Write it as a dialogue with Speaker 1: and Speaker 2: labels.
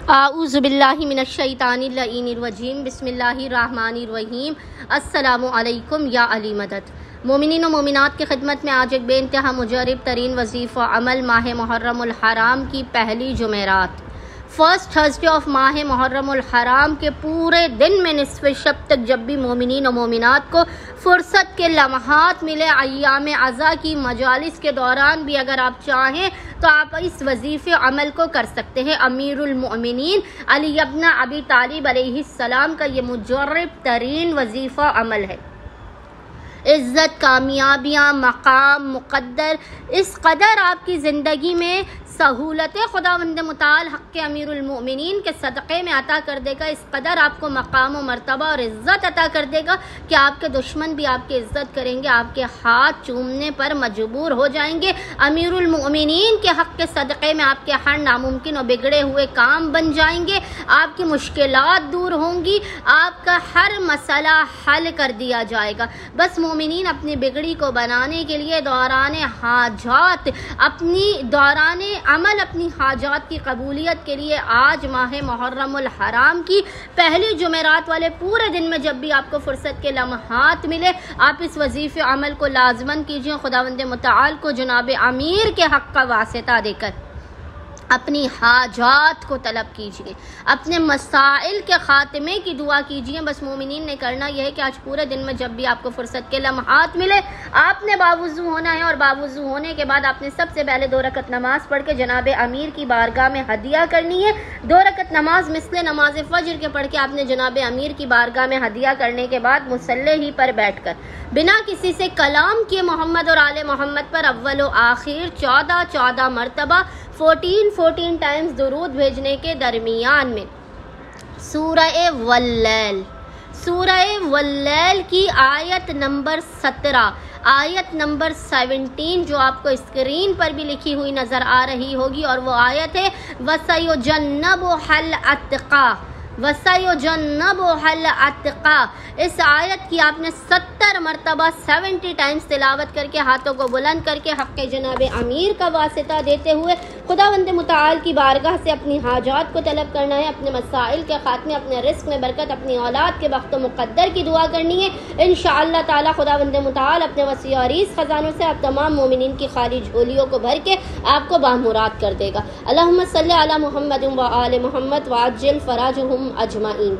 Speaker 1: आऊज़ुबिल्लाहि मिनश्शैतानिर्रजीम बिस्मिल्लाहिर्रहमानिर्रहीम। अस्सलामु अलैकुम या अली मदद। मोमिनीन व मोमिनात की खिदमत में आज एक बेइंतहा मुजरब तरीन वजीफ़ा अमल माह मुहर्रमुल हराम की पहली जुमेरात, फर्स्ट थर्सडे ऑफ माह मुहर्रमुल हराम के पूरे दिन में निस्फ़ शब तक जब भी मोमिनीन और मोमिनात को फ़ुर्सत के लम्हात मिले, अय्याम अज़ा की मजालिस के दौरान भी अगर आप चाहें तो आप इस वजीफ़े अमल को कर सकते हैं। अमीरुल मोमिनीन अली इब्न अबी तालिब अलैहिस्सलाम का ये मुजर्रब तरीन वजीफ़ा अमल है। इज़्ज़त, कामयाबियाँ, मकाम, मुक़द्दर, इस कदर आपकी ज़िंदगी में सहूलत खुदावंद मुताल हक़ के अमीरुल मोमिनीन के सदक़े में अता कर देगा। इस कदर आपको मकाम व मर्तबा और इज़्ज़त अता कर देगा कि आपके दुश्मन भी आपकी इज़्ज़त करेंगे, आपके हाथ चूमने पर मजबूर हो जाएंगे। अमीरुल मोमिनीन के हक़ के सदक़े में आपके हर नामुमकिन और बिगड़े हुए काम बन जाएंगे, आपकी मुश्किलात दूर होंगी, आपका हर मसला हल कर दिया जाएगा। बस मोमिनीन अपनी बिगड़ी को बनाने के लिए दौराने हाजात अमल अपनी हाजात की कबूलियत के लिए आज माह मुहर्रमुल हराम की पहली जुमेरात वाले पूरे दिन में जब भी आपको फुर्सत के लम्हात मिले, आप इस वजीफ़े अमल को लाज़मन कीजिए। खुदावंद मुताल को जनाब अमीर के हक़ का वास्ता देकर अपनी हाजात को तलब कीजिए, अपने मसाइल के ख़ात्मे की दुआ कीजिए। बस मोमिनीन ने करना यह है कि आज पूरे दिन में जब भी आपको फुर्सत के लम्हात मिले, आपने बावुज़ू होना है और बावुज़ू होने के बाद आपने सबसे पहले 2 रकत नमाज पढ़ के जनाब अमीर की बारगाह में हदिया करनी है। 2 रकत नमाज मिस्ले नमाज फ़ज्र के पढ़ के आपने जनाब अमीर की बारगाह में हदिया करने के बाद मुसल्ले ही पर बैठ कर बिना किसी से कलाम किए मोहम्मद और आले मोहम्मद पर अव्वल व आखिर 14 मरतबा 14 टाइम्स दुरूद भेजने के दरमियान में सूरह वल्लैल की आयत नंबर 17, आयत नंबर 17 जो आपको स्क्रीन पर भी लिखी हुई नज़र आ रही होगी, और वो आयत है वसयुजन्नबुहल अत्क़ा। इस आयत की आपने 70 मरतबा 70 टाइम्स तिलावत करके हाथों को बुलंद करके हक़ जनाब अमीर का वास्ता देते हुए खुदावंद मुताल की बारगाह से अपनी हाजात को तलब करना है, अपने मसाइल के ख़ात्मे, अपने रिस्क में बरकत, अपनी औलाद के वक्त मुक़द्दर की दुआ करनी है। इंशाअल्लाह ताला खुदावंद मुताल अपने वसी और अरीज़ ख़ज़ानों से आप तमाम मोमिनीन की खाली झोलियों को भर के आपको बामुराद कर देगा। अल्लाहुम्मा सल्ली अला मुहम्मद व आले मुहम्मद व अज्जिल फ़राजहुम अजमाइन।